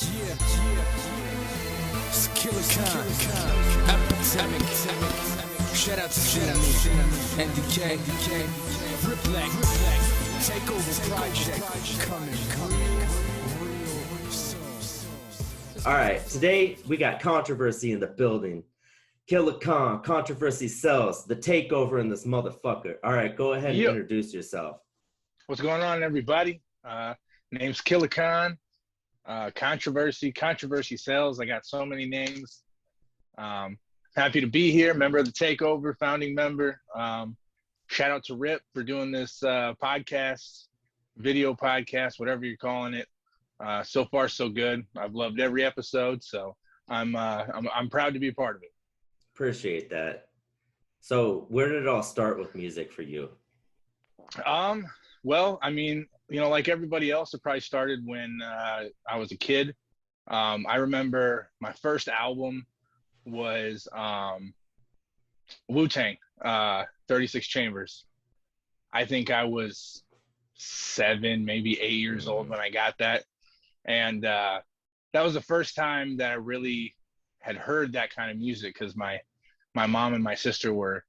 Yeah, it's Killer Khan, Epidemic. Shout out to CME, NDK, Riplak, Takeover Project, coming real. All right, today we got controversy in the building. Killer Khan, controversy sells, the takeover in this motherfucker. All right, go ahead and introduce yourself. What's going on, everybody? Name's Killer Khan. Controversy sells. I got so many names. Happy to be here. Member of the Takeover, founding member. Shout out to Rip for doing this podcast, video podcast, whatever you're calling it. So far, so good. I've loved every episode, so I'm proud to be a part of it. Appreciate that. So, where did it all start with music for you? Well, I mean, you know, like everybody else, it probably started when I was a kid. I remember my first album was Wu-Tang, 36 Chambers. I think I was 7, maybe 8 years old when I got that. And that was the first time that I really had heard that kind of music, because my mom and my sister were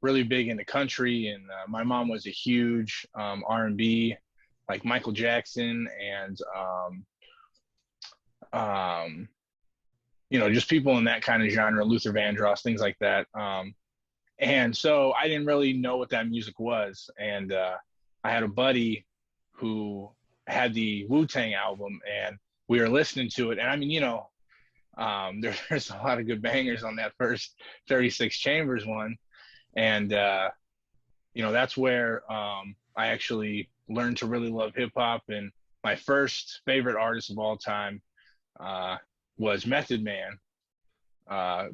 really big into country, and my mom was a huge R&B, like Michael Jackson and you know, just people in that kind of genre, Luther Vandross, things like that. And so I didn't really know what that music was, and I had a buddy who had the Wu-Tang album, and we were listening to it, and I mean, you know, there's a lot of good bangers on that first 36 Chambers one. And, you know, that's where I actually learned to really love hip hop. And my first favorite artist of all time was Method Man,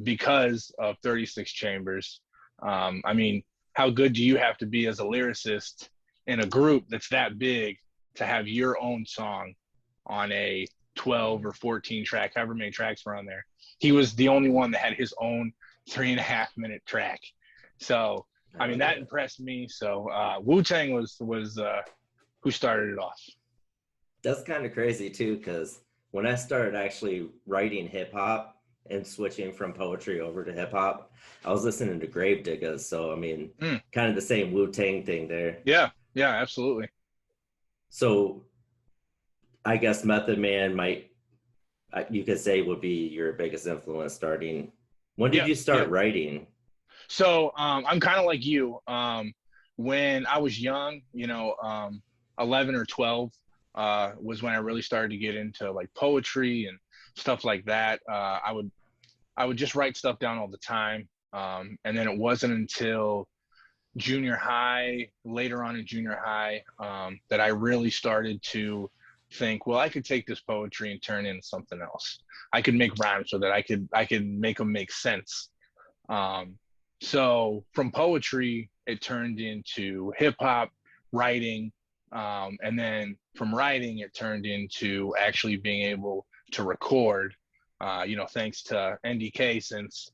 because of 36 Chambers. I mean, how good do you have to be as a lyricist in a group that's that big to have your own song on a 12 or 14 track, however many tracks were on there? He was the only one that had his own 3.5-minute track. So, I mean, that impressed me. So Wu-Tang was who started it off. That's kind of crazy too, because when I started actually writing hip hop and switching from poetry over to hip hop, I was listening to Gravediggers. So, I mean, kind of the same Wu-Tang thing there. Yeah, absolutely. So, I guess Method Man you could say would be your biggest influence starting. When did you start writing? So I'm kind of like you. When I was young, you know, 11 or 12 was when I really started to get into like poetry and stuff like that. I would just write stuff down all the time. And then it wasn't until junior high, later on in junior high, that I really started to think, well, I could take this poetry and turn it into something else. I could make rhymes with it. I could make them make sense. So from poetry, it turned into hip hop writing. And then from writing, it turned into actually being able to record, you know, thanks to NDK, since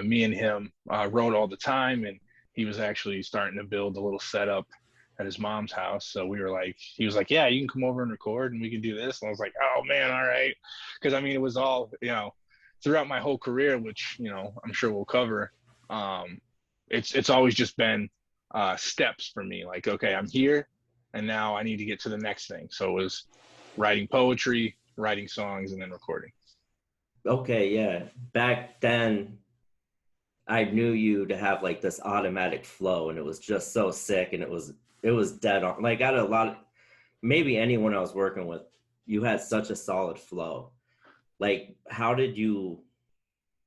me and him wrote all the time, and he was actually starting to build a little setup at his mom's house. So he was like, yeah, you can come over and record and we can do this. And I was like, oh man, all right. Cause I mean, it was all, you know, throughout my whole career, which, you know, I'm sure we'll cover. It's always just been steps for me. Like, okay, I'm here and now I need to get to the next thing. So it was writing poetry, writing songs, and then recording. Okay, yeah. Back then, I knew you to have like this automatic flow, and it was just so sick, and it was dead on. Like, out of a lot of, maybe anyone I was working with, you had such a solid flow. Like, how did you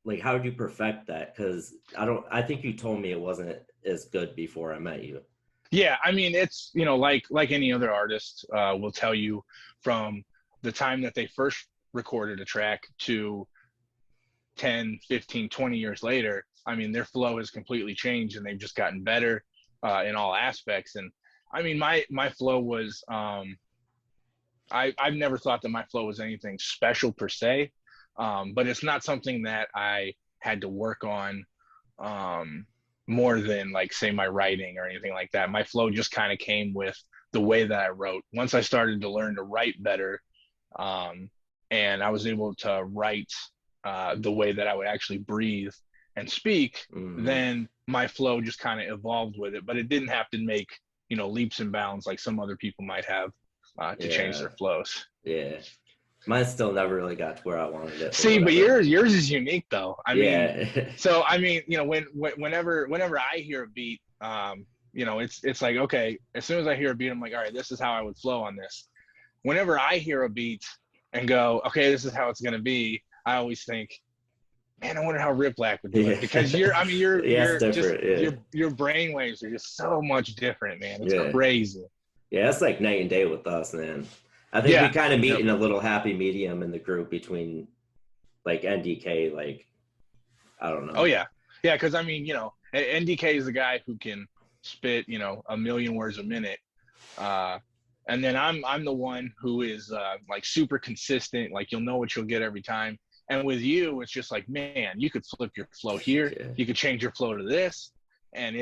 perfect that? Because I think you told me it wasn't as good before I met you. Yeah, I mean, it's, you know, like any other artist will tell you, from the time that they first recorded a track to 10, 15, 20 years later, I mean, their flow has completely changed, and they've just gotten better in all aspects. And I mean, my flow was, I've never thought that my flow was anything special per se, but it's not something that I had to work on more than, like, say, my writing or anything like that. My flow just kind of came with the way that I wrote. Once I started to learn to write better, and I was able to write the way that I would actually breathe and speak, then my flow just kind of evolved with it. But it didn't have to make, leaps and bounds like some other people might have to change their flows. Yeah. Mine still never really got to where I wanted it. See, but yours is unique though. I mean, so I mean, whenever I hear a beat, it's like, okay, as soon as I hear a beat, I'm like, all right, this is how I would flow on this. Whenever I hear a beat and go, okay, this is how it's gonna be, I always think, man, I wonder how Riplak would do it, because your brain waves are just so much different, man. It's crazy. Yeah, it's like night and day with us, man. I think we kind of meet in a little happy medium in the group between like NDK, like, I don't know. Oh yeah. Yeah. Cause I mean, NDK is the guy who can spit, 1,000,000 words a minute. And then I'm the one who is like super consistent. Like, you'll know what you'll get every time. And with you, it's just like, man, you could flip your flow here. Yeah. You could change your flow to this. And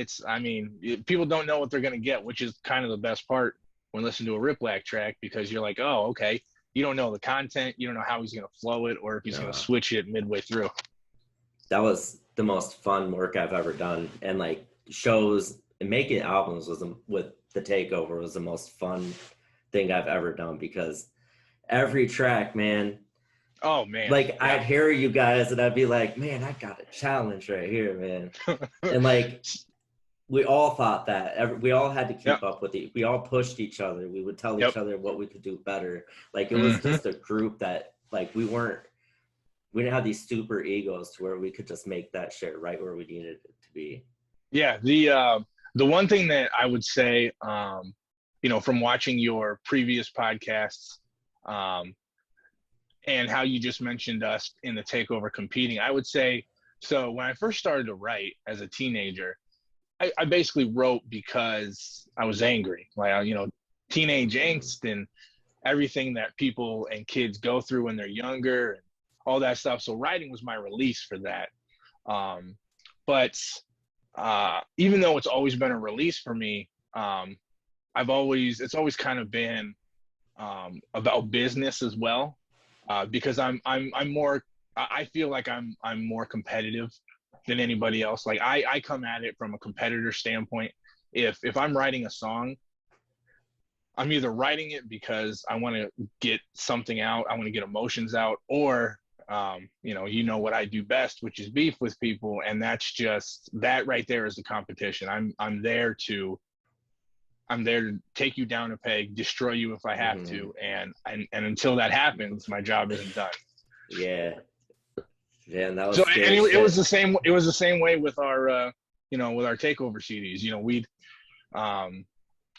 people don't know what they're going to get, which is kind of the best part when listening to a Riplak track, because you're like, oh, okay. You don't know the content. You don't know how he's going to flow it, or if he's going to switch it midway through. That was the most fun work I've ever done. And like shows and making albums with the Takeover was the most fun thing I've ever done, because every track, man. Oh man. Like I'd hear you guys and I'd be like, man, I got a challenge right here, man. And like, we all thought that. We all had to keep up with it. We all pushed each other. We would tell each other what we could do better. Like, it was just a group that, like, we didn't have these super egos to where we could just make that shit right where we needed it to be. Yeah. The one thing that I would say, from watching your previous podcasts, and how you just mentioned us in the Takeover competing, I would say, so when I first started to write as a teenager, I basically wrote because I was angry, like, teenage angst and everything that people and kids go through when they're younger and all that stuff. So writing was my release for that. But even though it's always been a release for me, it's always kind of been about business as well, because I'm more, I feel like I'm more competitive than anybody else. Like I come at it from a competitor standpoint. If I'm writing a song, I'm either writing it because I want to get something out, I want to get emotions out, or what I do best, which is beef with people, and that's just that right there is the competition. I'm there to take you down a peg, destroy you if I have to, and until that happens, my job isn't done. Yeah. Yeah, and that was so. And it was the same. It was the same way with our, with our Takeover CDs.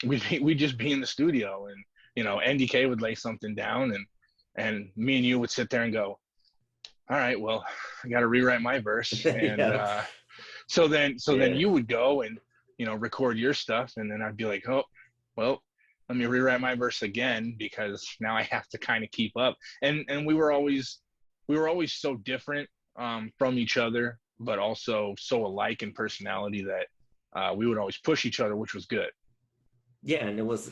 We'd just be in the studio, and NDK would lay something down, and me and you would sit there and go, all right, well, I got to rewrite my verse, and so then you would go and record your stuff, and then I'd be like, oh, well, let me rewrite my verse again, because now I have to kind of keep up, and we were always so different from each other, but also so alike in personality that we would always push each other, which was good. Yeah, and it was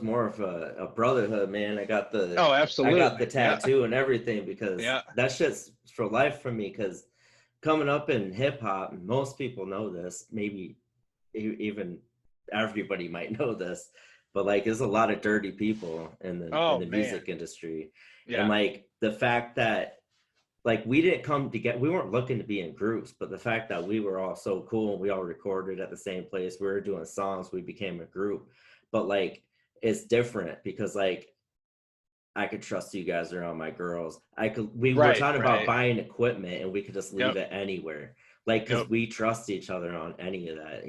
more of a brotherhood, man. I got the absolutely. I got the tattoo and everything, because that shit's for life for me. Because coming up in hip hop, most people know this. Maybe even everybody might know this, but like, there's a lot of dirty people in the music industry, and like the fact that, like, we didn't come together, we weren't looking to be in groups, but the fact that we were all so cool and we all recorded at the same place, we were doing songs, we became a group. But like, it's different because like, I could trust you guys around my girls. We were talking about buying equipment and we could just leave it anywhere. Like, cause we trust each other on any of that,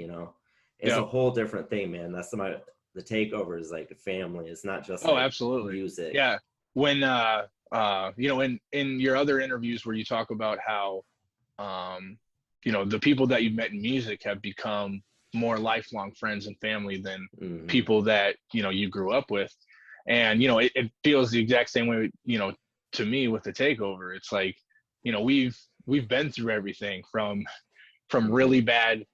it's a whole different thing, man. That's the Takeover is like a family. It's not just absolutely music. Yeah. When, in your other interviews where you talk about how, the people that you've met in music have become more lifelong friends and family than people that, you grew up with. And, it feels the exact same way, to me with the Takeover. It's like, we've been through everything from really bad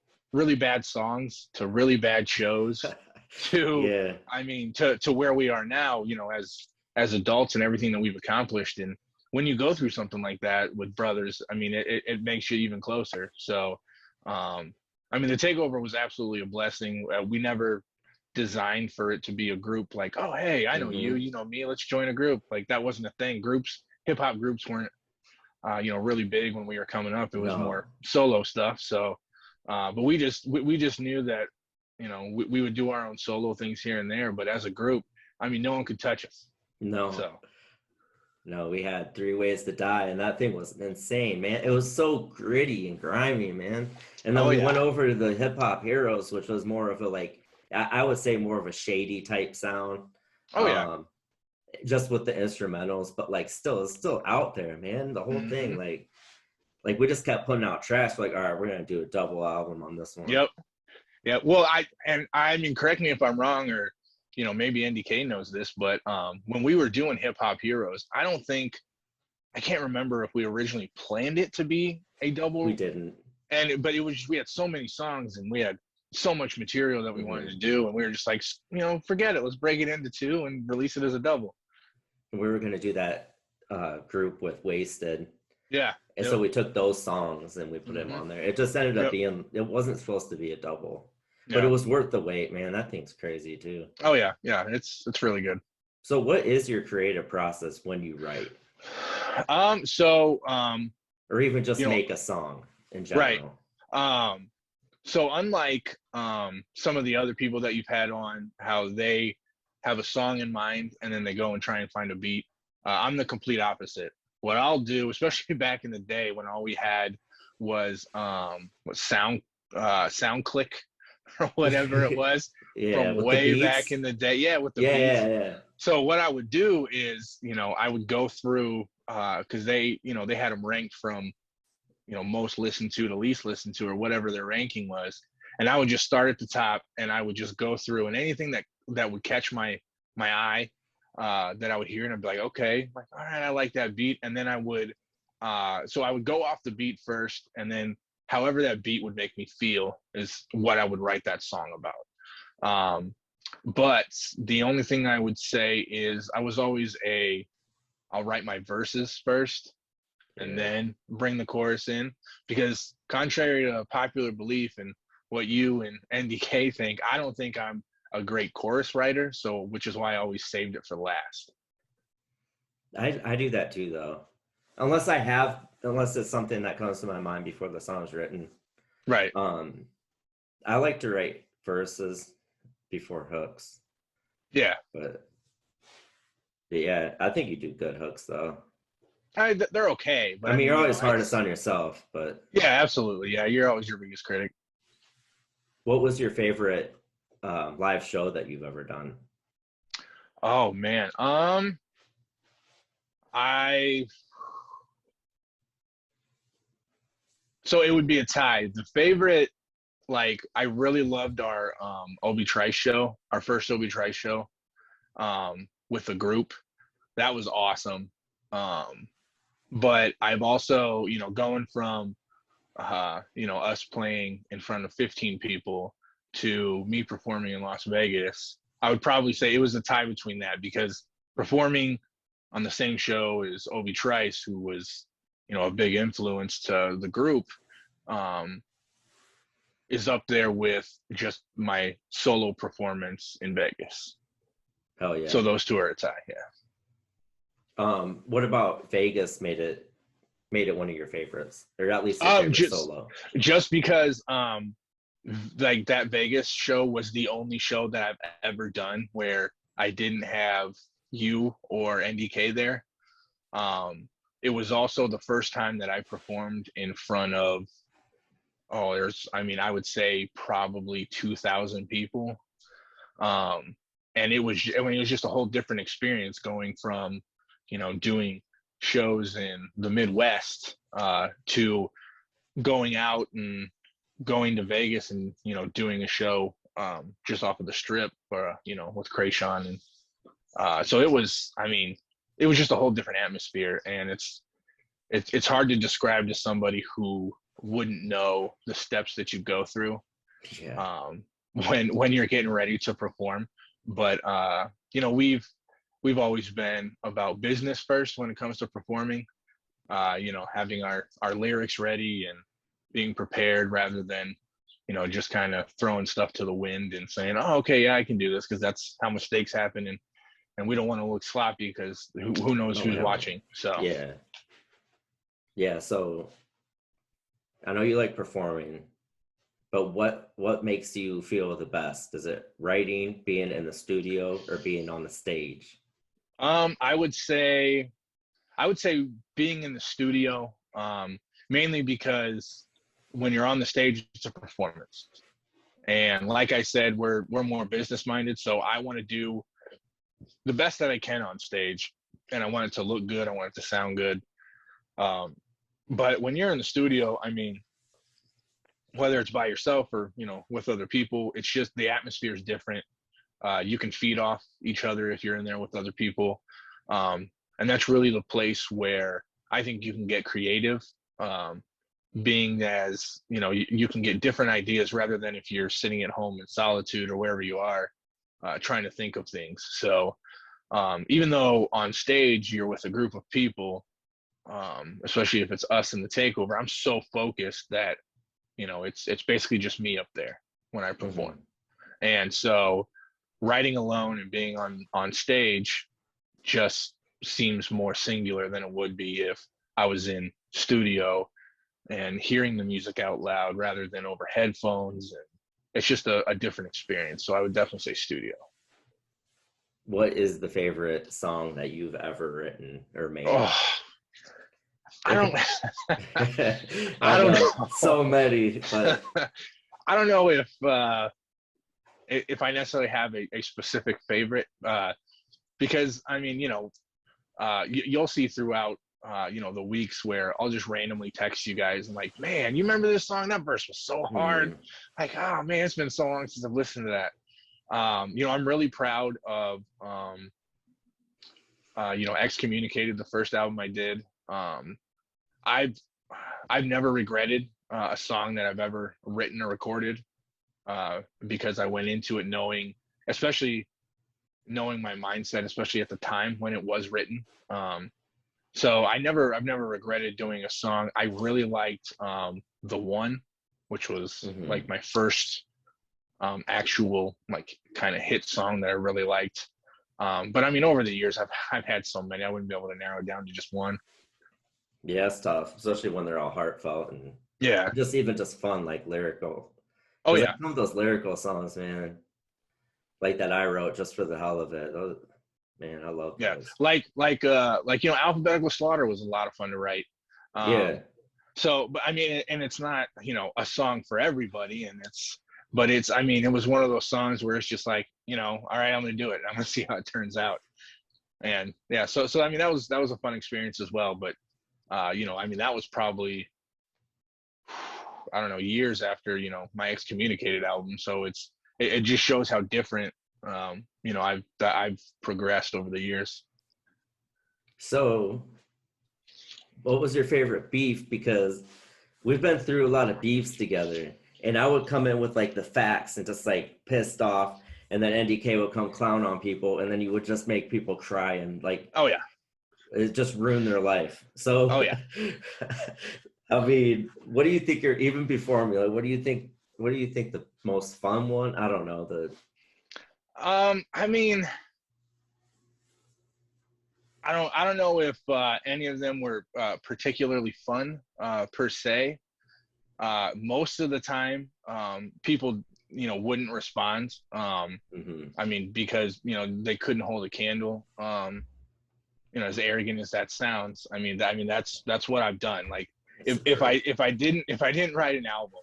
songs to really bad shows to, to where we are now, as as adults and everything that we've accomplished. And when you go through something like that with brothers, I mean, it makes you even closer. So, I mean, the Takeover was absolutely a blessing. We never designed for it to be a group like, oh, hey, I know you, you know me, let's join a group. Like, that wasn't a thing. Hip hop groups weren't, really big when we were coming up. It was more solo stuff. So, but we just knew that, we would do our own solo things here and there. But as a group, I mean, no one could touch us. No, we had 3 Ways to Die, and that thing was insane, man. It was so gritty and grimy, man. And then we went over to the Hip Hop Heroes, which was more of a, like, I would say more of a shady type sound. Just with the instrumentals, but like it's still out there, man. The whole thing, like we just kept putting out trash. Like, all right, we're gonna do a double album on this one. Yep. Yeah. Well, I mean, correct me if I'm wrong, or maybe NDK knows this, but when we were doing Hip Hop Heroes, I can't remember if we originally planned it to be a double. We didn't. But we had so many songs and we had so much material that we wanted to do, and we were just like, forget it. Let's break it into 2 and release it as a double. We were gonna do that group with Wasted. Yeah. And so we took those songs and we put them on there. It just ended up being, it wasn't supposed to be a double. But it was worth the wait, man. That thing's crazy too. Oh yeah, yeah, it's really good. So, what is your creative process when you write? Or even just make a song in general. Right. So unlike some of the other people that you've had on, how they have a song in mind and then they go and try and find a beat, I'm the complete opposite. What I'll do, especially back in the day when all we had was SoundClick or whatever it was, from way back in the day. With the beats. So what I would do is, I would go through, because they had them ranked from, most listened to least listened to, or whatever their ranking was. And I would just start at the top and I would just go through, and anything that would catch my eye, that I would hear, and I'd be like, okay, like, all right, I like that beat. And then I would go off the beat first, and then however that beat would make me feel is what I would write that song about. But the only thing I would say is I was always I'll write my verses first and then bring the chorus in, because contrary to popular belief and what you and NDK think, I don't think I'm a great chorus writer, which is why I always saved it for last. I do that too, though. Unless it's something that comes to my mind before the song's written. Right. I like to write verses before hooks. Yeah. But yeah, I think you do good hooks, though. They're okay. But I mean, you're always hardest on yourself, but... Yeah, absolutely. Yeah, you're always your biggest critic. What was your favorite live show that you've ever done? Oh, man. So it would be a tie. The favorite, like, I really loved our Obi Trice show, our first Obi Trice show, with the group. That was awesome. But I've also, going from, us playing in front of 15 people to me performing in Las Vegas, I would probably say it was a tie between that, because performing on the same show as Obi Trice, who was, a big influence to the group, is up there with just my solo performance in Vegas. Hell yeah. So those two are a tie, yeah. What about Vegas made it one of your favorites, or at least your favorite solo? Just because like that Vegas show was the only show that I've ever done where I didn't have you or NDK there. It was also the first time that I performed in front of, I would say probably 2,000 people. And it was just a whole different experience going from, doing shows in the Midwest to going out and going to Vegas and, doing a show just off of the Strip, or, with Krayshawn. And so it was just a whole different atmosphere, and it's hard to describe to somebody who wouldn't know the steps that you go through when you're getting ready to perform. But we've always been about business first when it comes to performing. You know, having our lyrics ready and being prepared rather than, you know, just kind of throwing stuff to the wind and saying, oh, okay, yeah, I can do this, because that's how mistakes happen, and we don't want to look sloppy because who knows who's watching. So yeah. So I know you like performing, but what makes you feel the best? Is it writing, being in the studio, or being on the stage? I would say being in the studio, mainly because when you're on the stage, it's a performance. And like I said, we're more business minded. So I want to do the best that I can on stage, and I want it to look good. I want it to sound good. But when you're in the studio, I mean, whether it's by yourself or, you know, with other people, it's just the atmosphere is different. You can feed off each other if you're in there with other people. And that's really the place where I think you can get creative, being as, you know, you can get different ideas rather than if you're sitting at home in solitude or wherever you are, trying to think of things. So even though on stage you're with a group of people, especially if it's us in the Takeover, I'm so focused that, you know, it's basically just me up there when I perform. And so writing alone and being on stage just seems more singular than it would be if I was in studio and hearing the music out loud rather than over headphones. And it's just a different experience. So I would definitely say studio. What is the favorite song that you've ever written or made? Oh, I don't I don't know. So many, but I don't know if I necessarily have a specific favorite, because I mean, you know, you'll see throughout, you know, the weeks where I'll just randomly text you guys and like, man, you remember this song? That verse was so hard. Like, oh man, it's been so long since I've listened to that. You know, I'm really proud of, you know, Excommunicated, the first album I did. I've never regretted a song that I've ever written or recorded, because I went into it knowing, especially knowing my mindset, especially at the time when it was written. So I've never regretted doing a song. I really liked The One, which was like my first actual like kind of hit song that I really liked. But I mean, over the years, I've had so many, I wouldn't be able to narrow it down to just one. Yeah, it's tough, especially when they're all heartfelt and just fun, like lyrical. Oh yeah, some of those lyrical songs, man, like that I wrote just for the hell of it. Those, man, I love those. Like you know, Alphabetical Slaughter was a lot of fun to write. So, but I mean, and it's not, you know, a song for everybody, but I mean, it was one of those songs where it's just like, you know, all right, I'm gonna do it. I'm gonna see how it turns out. And yeah, so I mean, that was a fun experience as well. But you know, I mean, that was probably, I don't know, years after, you know, my Excommunicated album. So it just shows how different, you know, I've progressed over the years. So what was your favorite beef? Because we've been through a lot of beefs together, and I would come in with like the facts and just like pissed off, and then NDK would come clown on people, and then you would just make people cry and like, oh yeah, it just ruined their life. So oh yeah. I mean, what do you think? Even before me, like, what do you think the most fun one? I don't know. I mean, I don't know if any of them were particularly fun per se. Most of the time, people, you know, wouldn't respond. I mean, because, you know, they couldn't hold a candle. You know, as arrogant as that sounds, I mean, that's what I've done. Like, if I didn't write an album,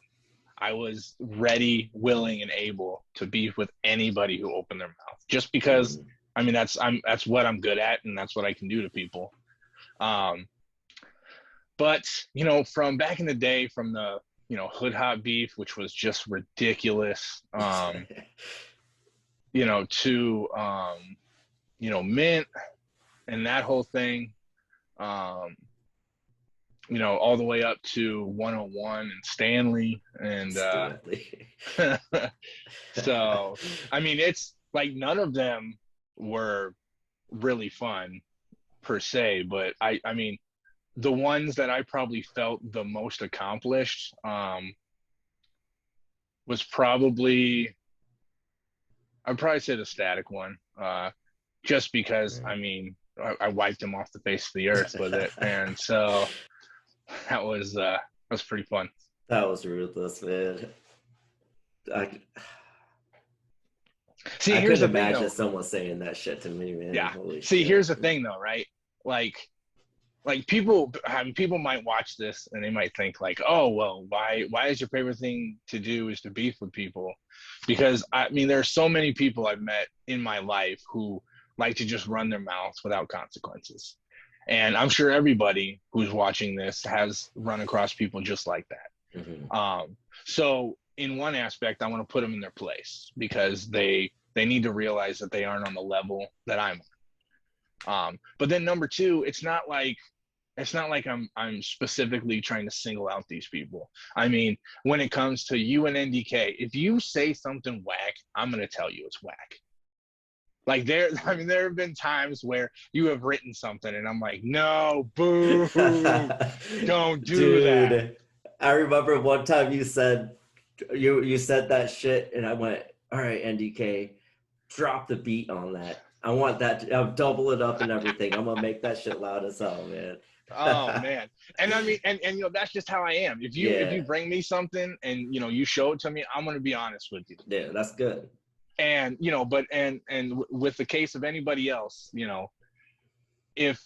I was ready, willing, and able to beef with anybody who opened their mouth, just because. I mean, that's what I'm good at, and that's what I can do to people. But you know, from back in the day, from the, you know, Hood Hop beef, which was just ridiculous, you know, to you know, Mint and that whole thing, you know, all the way up to 101 and Stanley, and so I mean, it's like none of them were really fun per se, but I mean, the ones that I probably felt the most accomplished was probably, I'd probably say the Static one, just because I mean I wiped him off the face of the earth with it, and so that was pretty fun. That was ruthless, man. I, See, I here's couldn't the thing, imagine though. someone saying that shit to me, man. Yeah. Holy See, shit. here's the thing, though, right? Like people, I mean, people might watch this and they might think like, oh, well, why is your favorite thing to do is to beef with people? Because I mean, there are so many people I've met in my life who like to just run their mouths without consequences. And I'm sure everybody who's watching this has run across people just like that. So in one aspect, I want to put them in their place because they need to realize that they aren't on the level that I'm on. But then number two, it's not like I'm specifically trying to single out these people. I mean, when it comes to you and NDK, if you say something whack, I'm gonna tell you it's whack. Like there have been times where you have written something and I'm like, no, boo, don't do that. I remember one time you said that shit and I went, all right, NDK, drop the beat on that. I want that. I'll double it up and everything. I'm gonna make that shit loud as hell, man. Oh man. And I mean, and you know, that's just how I am. If you bring me something and you know you show it to me, I'm gonna be honest with you. Yeah, that's good. And you know, but and with the case of anybody else, you know, if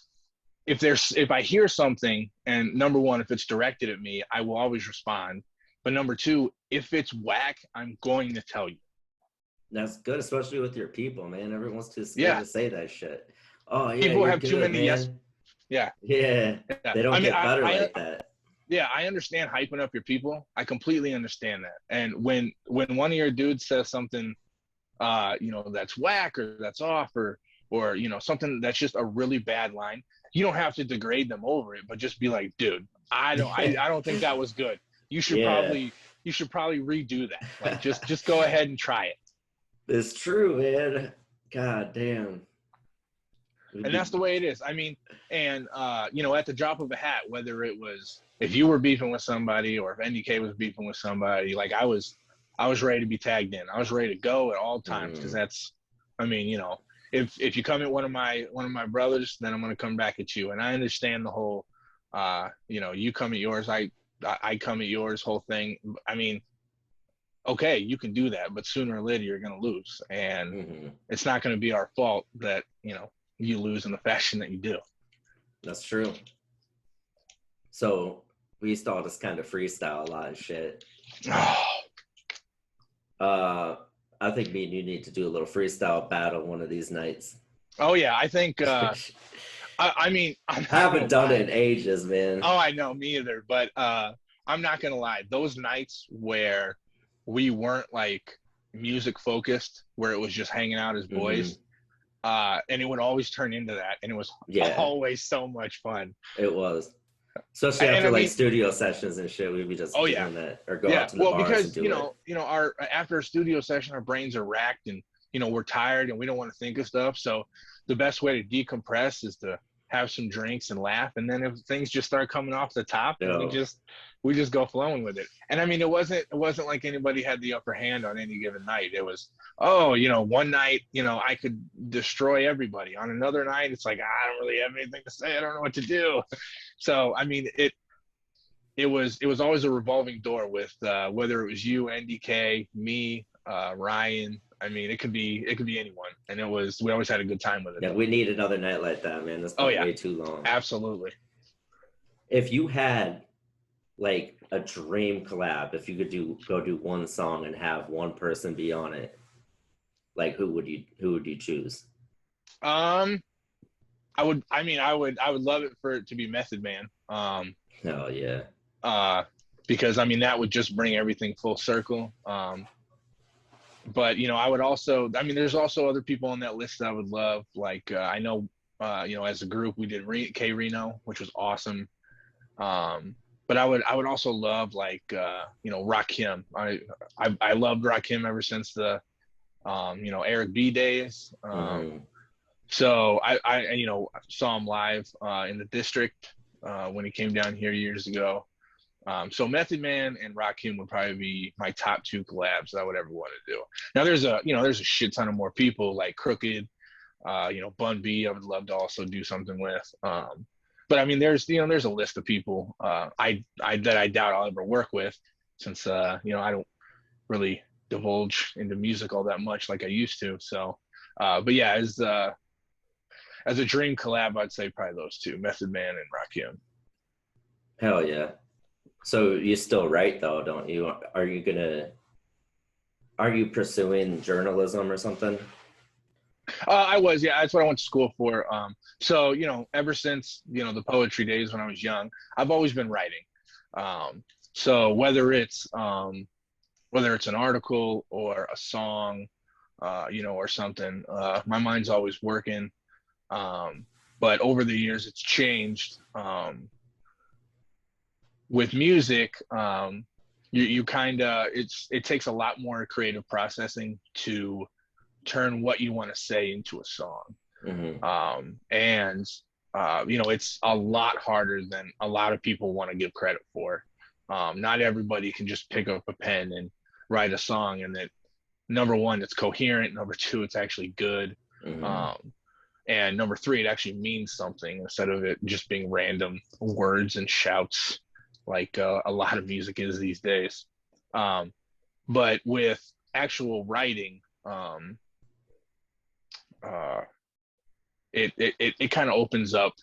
I hear something and number one, if it's directed at me, I will always respond. But number two, if it's whack, I'm going to tell you. That's good, especially with your people, man. Everyone's too scared to say that shit. Oh yeah, people have too many man. Yeah. They don't get better like that. Yeah, I understand hyping up your people. I completely understand that. And when one of your dudes says something, you know, that's whack or that's off or you know something that's just a really bad line, you don't have to degrade them over it, but just be like, dude, I don't think that was good. You should probably redo that. Like just go ahead and try it. It's true, man. God damn. And that's the way it is. I mean, and you know, at the drop of a hat, whether it was if you were beefing with somebody or if NDK was beefing with somebody, like I was ready to be tagged in. I was ready to go at all times because that's, I mean, you know, if you come at one of my brothers, then I'm going to come back at you. And I understand the whole, you know, you come at yours, I come at yours whole thing. I mean, okay, you can do that, but sooner or later you're going to lose, and it's not going to be our fault that you know you lose in the fashion that you do. That's true. So we used to all just kind of freestyle a lot of shit. I think me and you need to do a little freestyle battle one of these nights. Oh yeah, I think. I mean, I haven't done it in ages, man. Oh, I know, me either. But I'm not gonna lie. Those nights where we weren't like music focused, where it was just hanging out as boys, and it would always turn into that, and it was always so much fun. It was. Especially after like studio sessions and shit, we'd be just doing that or go out to the bars because and do you know, our after a studio session, our brains are racked and you know we're tired and we don't want to think of stuff. So the best way to decompress is to have some drinks and laugh, and then if things just start coming off the top, we just go flowing with it. And I mean, it wasn't like anybody had the upper hand on any given night. It was, oh, you know, one night, you know, I could destroy everybody. On another night, it's like, I don't really have anything to say. I don't know what to do. So, I mean, it was always a revolving door with whether it was you, NDK, me, Ryan. I mean, it could be anyone, and we always had a good time with it. Yeah, we need another night like that, man. That's way too long. Absolutely. If you had like a dream collab, if you could go do one song and have one person be on it, like who would you choose? I would love it for it to be Method Man. Hell yeah. Because I mean that would just bring everything full circle. But you know, I would also, I mean, there's also other people on that list that I would love. Like I know, you know, as a group we did K Reno, which was awesome. But I would also love like you know, Rakim. I loved Rakim ever since the you know, Eric B days. So I saw him live in the district when he came down here years ago. So Method Man and Rakim would probably be my top two collabs that I would ever want to do. Now there's a shit ton of more people like Crooked, Bun B. I would love to also do something with. But I mean, there's a list of people that I doubt I'll ever work with, since I don't really divulge into music all that much like I used to. So, but yeah, as a dream collab, I'd say probably those two, Method Man and Rakim. Hell yeah. So you still write though, don't you? Are you pursuing journalism or something? I was, yeah, that's what I went to school for. So, ever since, the poetry days when I was young, I've always been writing. So whether it's an article or a song, or something, my mind's always working. But over the years, it's changed. With music, you kind of, it takes a lot more creative processing to turn what you want to say into a song. And it's a lot harder than a lot of people want to give credit for. Not everybody can just pick up a pen and write a song, and that, number one, it's coherent, number two, it's actually good, and number three, it actually means something instead of it just being random words and shouts like a lot of music is these days. But with actual writing, it kind of opens up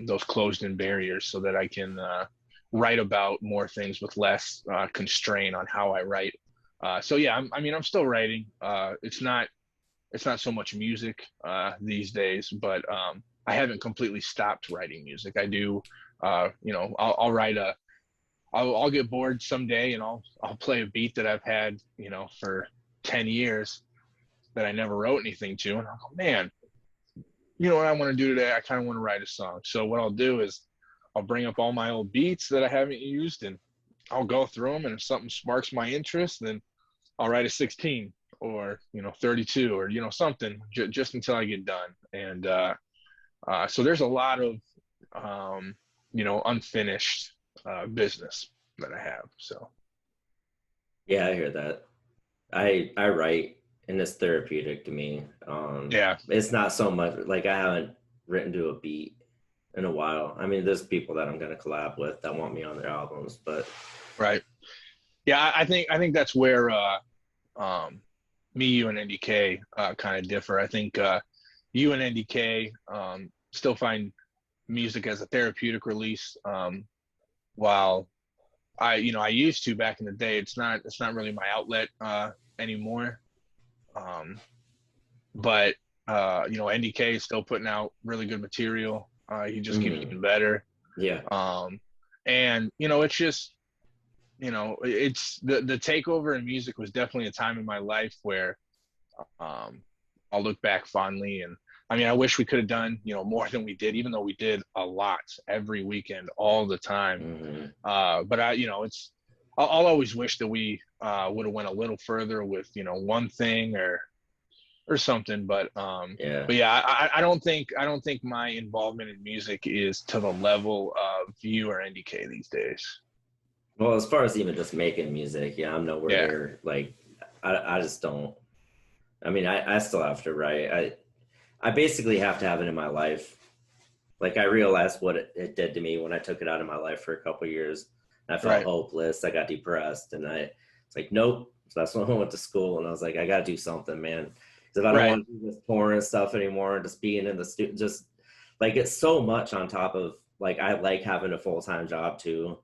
those closed-in barriers so that I can write about more things with less constraint on how I write. So yeah, I'm still writing. It's not so much music these days, but I haven't completely stopped writing music. I do, I'll write I'll get bored someday and I'll play a beat that I've had, for 10 years that I never wrote anything to. And I'll go, man, you know what I want to do today? I kind of want to write a song. So what I'll do is I'll bring up all my old beats that I haven't used, and I'll go through them. And if something sparks my interest, then I'll write a 16 or, 32 or, something just until I get done. And so there's a lot of, unfinished business that I have. So. Yeah, I hear that. I write, and it's therapeutic to me. Yeah. It's not so much like I haven't written to a beat in a while. I mean, there's people that I'm going to collab with that want me on their albums, but. Right. Yeah. I think that's where, me, you, and NDK kind of differ. I think you and NDK still find music as a therapeutic release, while I used to back in the day. It's not really my outlet anymore. But NDK is still putting out really good material. He just keeps getting better. Yeah. And it's just, it's the takeover in music was definitely a time in my life where I'll look back fondly. And I mean, I wish we could have done, more than we did, even though we did a lot every weekend, all the time. But I'll always wish that we would have went a little further with, one thing or something. But yeah. But yeah, I don't think my involvement in music is to the level of you or NDK these days. Well, as far as even just making music, yeah, I'm nowhere near, like, I just don't. I mean, I still have to write. I basically have to have it in my life. Like, I realized what it did to me when I took it out of my life for a couple of years. I felt hopeless. I got depressed, and it's like, nope. So that's when I went to school, and I was like, I got to do something, man. Because if I don't want to do this touring stuff anymore, and just being in the studio, just like, it's so much on top of, like, I like having a full-time job too.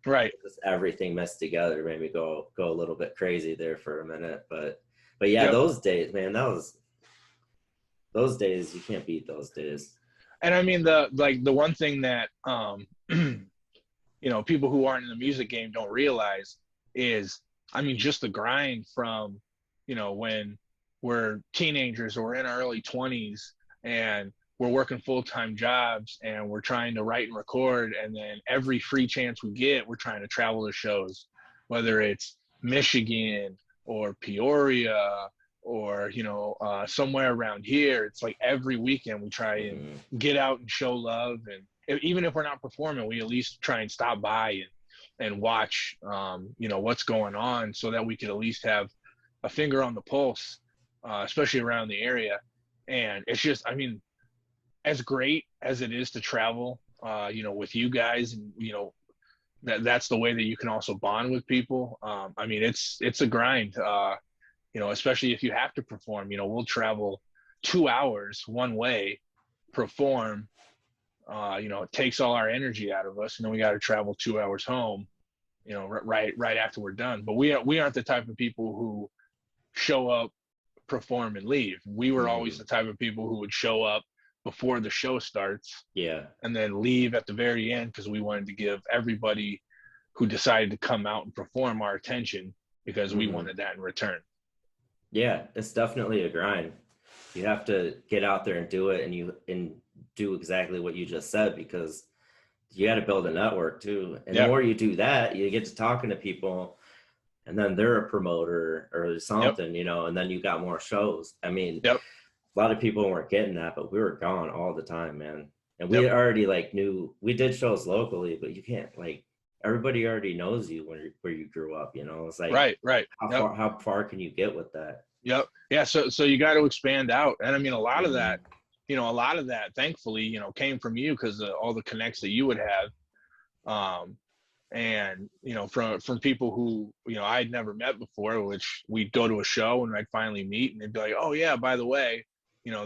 Right. Just everything messed together made me go a little bit crazy there for a minute. But yeah, those days, man, those days, you can't beat those days. And I mean, the one thing that people who aren't in the music game don't realize is, I mean, just the grind from, when we're teenagers or in our early 20s and we're working full-time jobs and we're trying to write and record, and then every free chance we get, we're trying to travel to shows, whether it's Michigan or Peoria or somewhere around here. It's like every weekend we try and get out and show love, and even if we're not performing, we at least try and stop by and watch what's going on, so that we could at least have a finger on the pulse, especially around the area. And it's just, I mean, as great as it is to travel with you guys, and that's the way that you can also bond with people. I mean, it's a grind, especially if you have to perform. We'll travel 2 hours one way, perform, it takes all our energy out of us, and then we got to travel 2 hours home, right after we're done. But we aren't the type of people who show up, perform, and leave. We were always the type of people who would show up before the show starts, and then leave at the very end, because we wanted to give everybody who decided to come out and perform our attention, because we wanted that in return. Yeah, it's definitely a grind. You have to get out there and do it, and do exactly what you just said, because you got to build a network too. And the more you do that, you get to talking to people, and then they're a promoter or something, and then you got more shows. I mean, a lot of people weren't getting that, but we were gone all the time, man. And we already knew, we did shows locally, but you can't, everybody already knows you where you grew up, it's like, right. How far can you get with that? Yeah. So you got to expand out. And I mean, a lot of that, thankfully, came from you, because of all the connects that you would have. And, from people who, I'd never met before, which we'd go to a show and I'd finally meet, and they'd be like, oh yeah, by the way,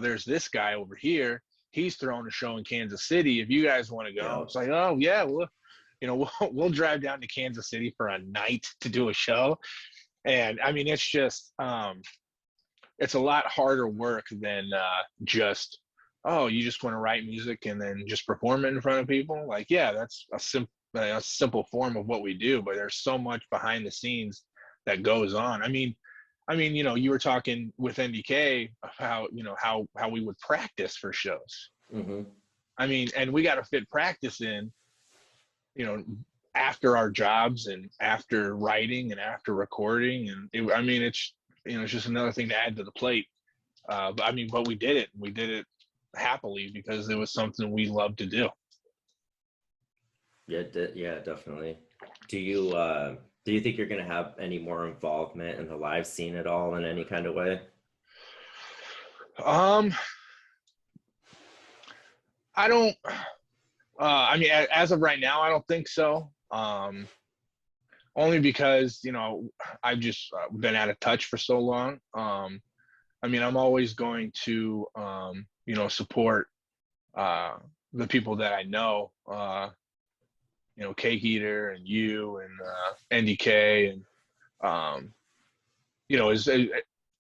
there's this guy over here. He's throwing a show in Kansas City. If you guys want to go, it's like, oh yeah, we'll drive down to Kansas City for a night to do a show. And I mean, it's just, it's a lot harder work than just, oh, you just want to write music and then just perform it in front of people. Like, yeah, that's a simple form of what we do, but there's so much behind the scenes that goes on. I mean, you were talking with NDK about, how we would practice for shows. I mean, and we got to fit practice in, after our jobs and after writing and after recording. And it's just another thing to add to the plate. But we did it. We did it happily, because it was something we loved to do. Yeah, definitely. Do you think you're going to have any more involvement in the live scene at all in any kind of way? I don't, as of right now, I don't think so. Only because, I've just been out of touch for so long. I'm always going to, support the people that I know, Cake Eater and you and NDK, and,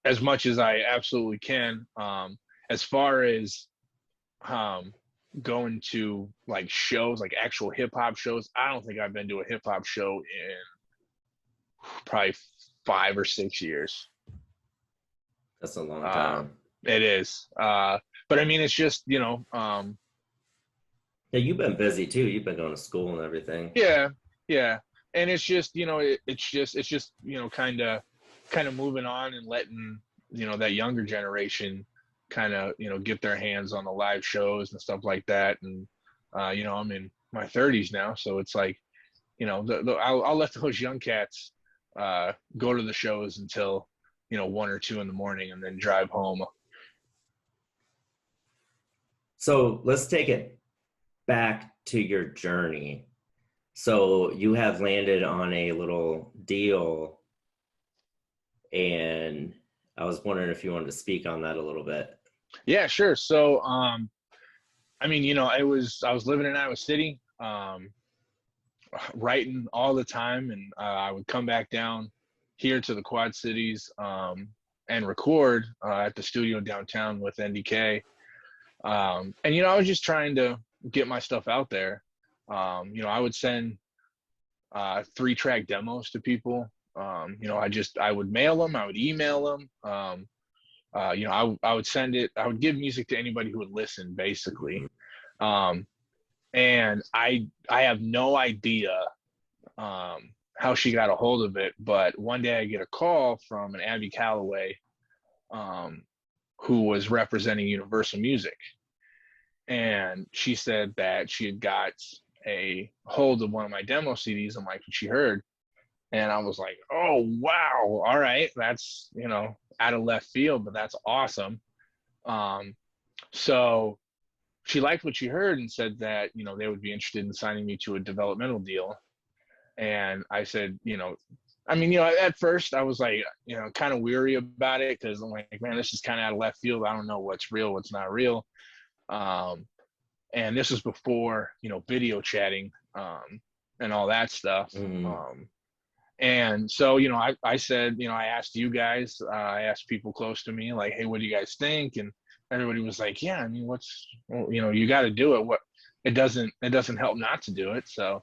as much as I absolutely can. As far as going to shows, actual hip hop shows, I don't think I've been to a hip hop show in probably 5 or 6 years. That's a long time. It is. But I mean, it's just, yeah, you've been busy too. You've been going to school and everything. Yeah. And it's just, it's just, kind of moving on and letting, that younger generation kind of, get their hands on the live shows and stuff like that. And, I'm in my 30s now, so it's like, I'll let those young cats go to the shows until, 1 or 2 in the morning, and then drive home. So let's take it back to your journey. So you have landed on a little deal, and I was wondering if you wanted to speak on that a little bit. Yeah, sure. So, I was living in Iowa City, writing all the time, and I would come back down here to the Quad Cities and record at the studio downtown with NDK. And, I was just trying to get my stuff out there. I would send 3-track demos to people. I would mail them, I would email them. I would send it, I would give music to anybody who would listen, basically. And I have no idea how she got a hold of it, but one day I get a call from an Abby Calloway, who was representing Universal Music. And she said that she had got a hold of one of my demo CDs and liked what she heard. And I was like, oh, wow. All right. That's, out of left field, but that's awesome. So she liked what she heard and said that, they would be interested in signing me to a developmental deal. And I said, at first I was like, kind of weary about it because I'm like, man, this is kind of out of left field. I don't know what's real, what's not real. And this was before, video chatting and all that stuff. And so, I said, I asked you guys, I asked people close to me, like, hey, what do you guys think? And everybody was like, yeah, I mean, you got to do it. It doesn't help not to do it. So,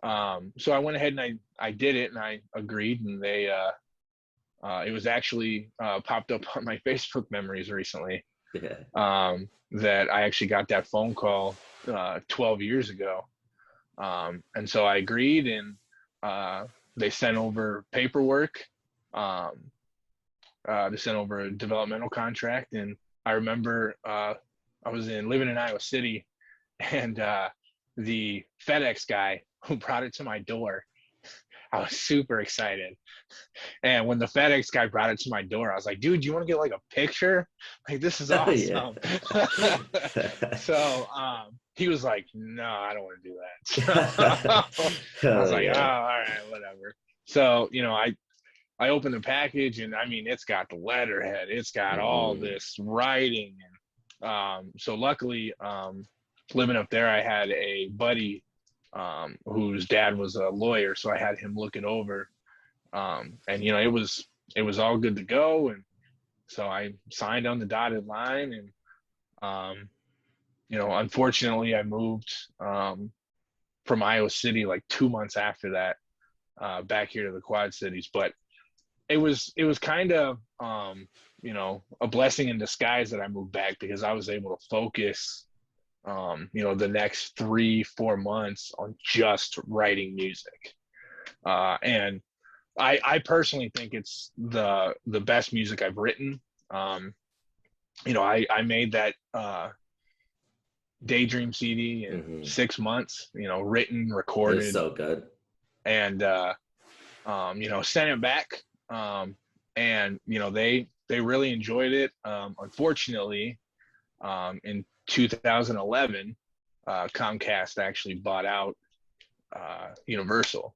so I went ahead and I did it and I agreed, and they, it was actually popped up on my Facebook memories recently. That I actually got that phone call 12 years ago. And so I agreed, and they sent over paperwork. They sent over a developmental contract. And I remember I was living in Iowa City, and the FedEx guy who brought it to my door, I was super excited. And when the FedEx guy brought it to my door, I was like, dude, you want to get like a picture? Like, this is awesome. So he was like, no, I don't want to do that. I was like, oh, all right, whatever. So, I opened the package, and I mean, it's got the letterhead, it's got all this writing. And so luckily, living up there, I had a buddy whose dad was a lawyer, so I had him look it over. And it was all good to go. And so I signed on the dotted line, and unfortunately I moved from Iowa City like 2 months after that back here to the Quad Cities. But it was kind of a blessing in disguise that I moved back, because I was able to focus the next 3-4 months on just writing music. And I personally think it's the best music I've written. I made that Daydream CD in 6 months, written, recorded. It's so good. And, sent it back. And, they really enjoyed it. Unfortunately, in 2011, Comcast actually bought out Universal.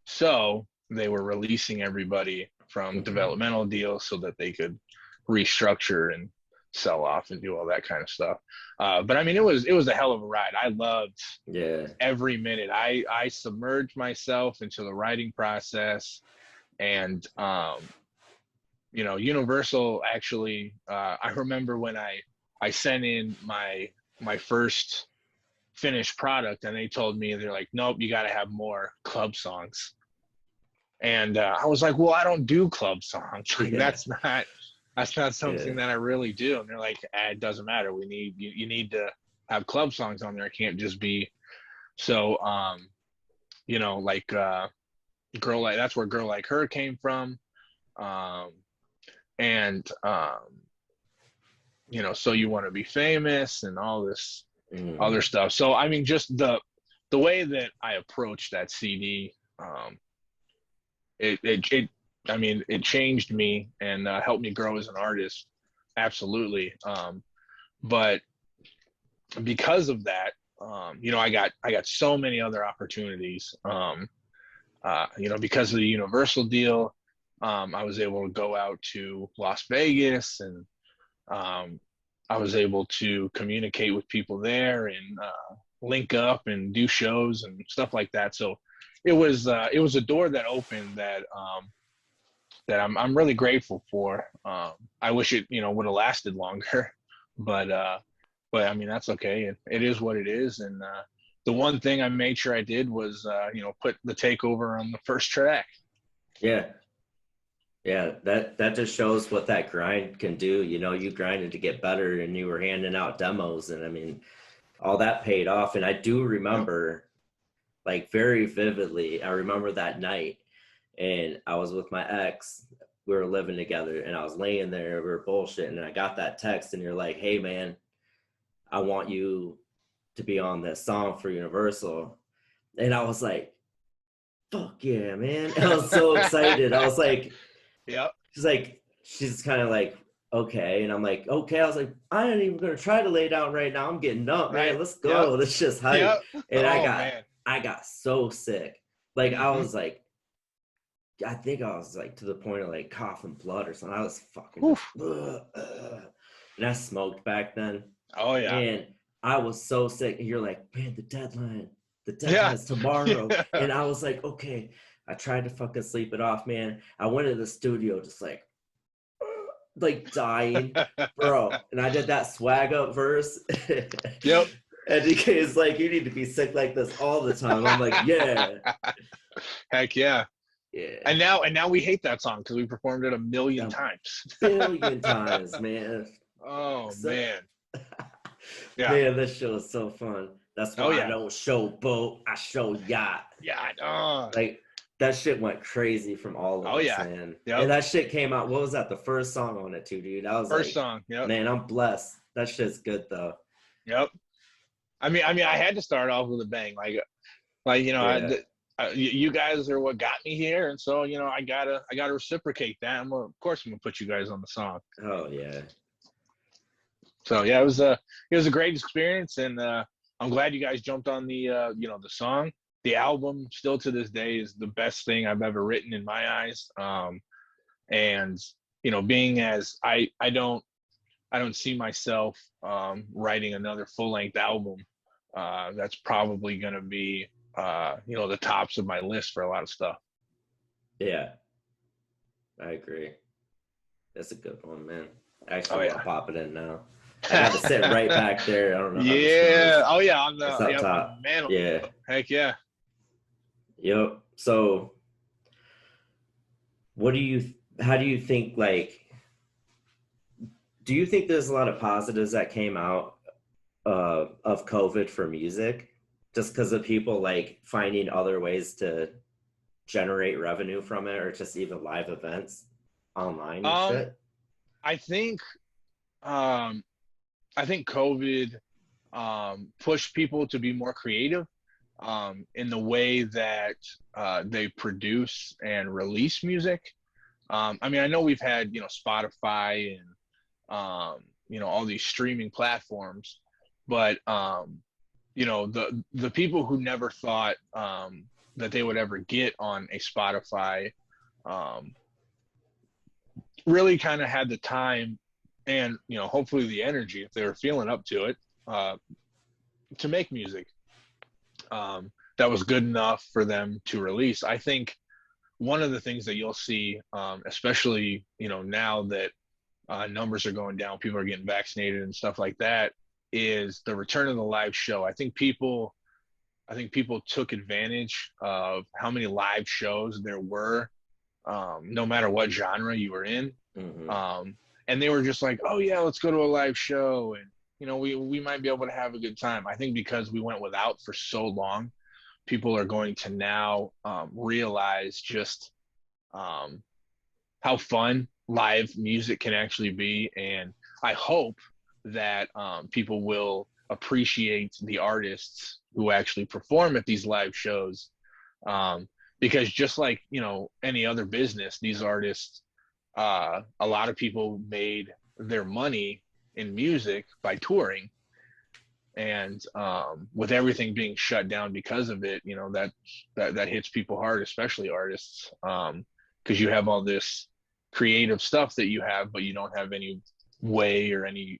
So they were releasing everybody from developmental deals so that they could restructure and sell off and do all that kind of stuff. But I mean, it was a hell of a ride. I loved every minute. I submerged myself into the writing process. And Universal actually, I remember when I sent in my first finished product, and they told me, they're like, nope, you got to have more club songs. And I was like, well, I don't do club songs. Like, that's not something that I really do. And they're like, it doesn't matter. You need to have club songs on there. It can't just be. So, like Girl Like, that's where Girl Like Her came from. And So You Want to Be Famous and all this other stuff. So, I mean, just the way that I approached that CD, it changed me and helped me grow as an artist. Absolutely. But because of that, I got so many other opportunities, because of the Universal deal. I was able to go out to Las Vegas, and I was able to communicate with people there and link up and do shows and stuff like that. So it was a door that opened that I'm really grateful for. I wish it would have lasted longer, but I mean, that's okay. It is what it is. And the one thing I made sure I did was put the Takeover on the first track. Yeah, that just shows what that grind can do. You grinded to get better, and you were handing out demos, and I mean, all that paid off. And I do remember, like, very vividly, I remember that night, and I was with my ex, we were living together, and I was laying there, we were bullshitting, and I got that text, and you're like, hey man, I want you to be on this song for Universal. And I was like, fuck yeah, man. I was so excited. I was like, Yep. she's kind of like, okay. And I'm like, okay. I was like, I ain't even gonna try to lay down right now. I'm getting up, man. Right. Let's go. Yep. Let's just hype. Yep. And Man. I got so sick. Like I Mhm. was like, I think I was like to the point of like coughing blood or something. I was fucking Oof. and I smoked back then. Oh yeah. And I was so sick. And you're like, man, the Yeah. deadline's tomorrow. Yeah. And I was like, okay. I tried to fucking sleep it off, man. I went to the studio just like dying, bro. And I did that swag up verse. Yep. And DK's like, you need to be sick like this all the time. I'm like, yeah. Heck yeah. Yeah. And now we hate that song because we performed it a million times. Billion times, man. Oh So- man. Yeah. Man, this show is so fun. That's why Oh, yeah. I don't show boat, I show yacht. Yeah. Like that shit went crazy from all of Oh, us, yeah. man. Yep. And that shit came out. What was that? The first song on it too, dude. I was First like, song. Yep. man, I'm blessed. That shit's good though. Yep. I mean, I had to start off with a bang, like you know, Yeah. you guys are what got me here, and so you know, I gotta reciprocate that. Of course, I'm gonna put you guys on the song. Oh yeah. So yeah, it was a great experience, and I'm glad you guys jumped on the the song. The album still to this day is the best thing I've ever written in my eyes. And you know, being as I don't see myself writing another full-length album. That's probably going to be the tops of my list for a lot of stuff. Yeah. I agree. That's a good one, man. Oh, Actually, yeah. I'll pop it in now. I got to sit right back there. I don't know. How Yeah. Oh yeah. On the It's up top. on the mantle. Yeah. Heck yeah. Yep. So, how do you think, like, do you think there's a lot of positives that came out of COVID for music, just because of people like finding other ways to generate revenue from it, or just even live events online and shit? I think COVID pushed people to be more creative in the way that they produce and release music. I mean, I know we've had Spotify and all these streaming platforms, but the people who never thought that they would ever get on a Spotify really kind of had the time and hopefully the energy, if they were feeling up to it, to make music that was good enough for them to release. I think one of the things that you'll see, especially now that numbers are going down, people are getting vaccinated and stuff like that, is the return of the live show. I think people took advantage of how many live shows there were, no matter what genre you were in. Mm-hmm. And they were just like, oh yeah, let's go to a live show, and we might be able to have a good time. I think because we went without for so long, people are going to now realize just how fun live music can actually be. And I hope that people will appreciate the artists who actually perform at these live shows, because just like any other business, these artists, a lot of people made their money in music by touring, and with everything being shut down because of it, that hits people hard, especially artists, because you have all this creative stuff that you have, but you don't have any way or any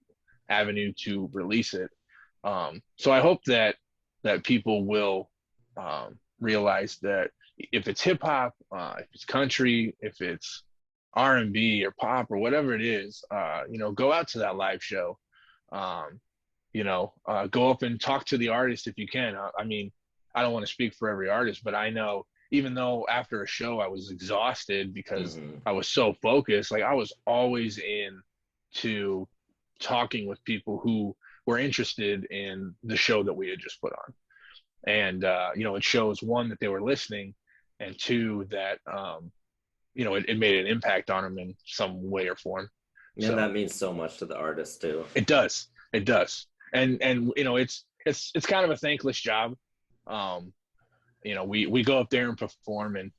avenue to release it. So I hope that people will realize that if it's hip hop, if it's country, if it's R&B or pop or whatever it is, go out to that live show. Go up and talk to the artist if you can. I mean, I don't want to speak for every artist, but I know even though after a show I was exhausted because I was so focused, like I was always into talking with people who were interested in the show that we had just put on. And, it shows, one, that they were listening, and two, that, it made an impact on them in some way or form. And So that means so much to the artist too. it does. And it's kind of a thankless job. We go up there and perform, and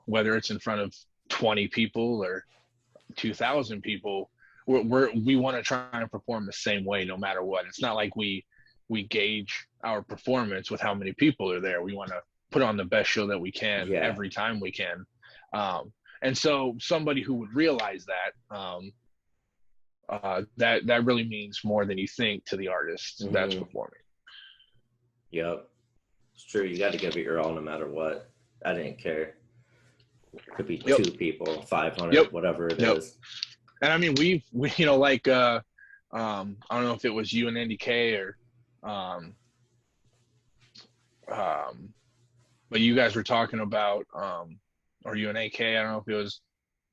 whether it's in front of 20 people or 2,000 people, we want to try and perform the same way no matter what. It's not like we gauge our performance with how many people are there. We want to put on the best show that we can every time we can. And so somebody who would realize that, that really means more than you think to the artist that's performing. Yep. It's true. You got to give it your all no matter what. I didn't care. Could be 2 people, 500, whatever it is. And I mean, we like, I don't know if it was you and NDK or, but you guys were talking about, or you and AK, I don't know if it was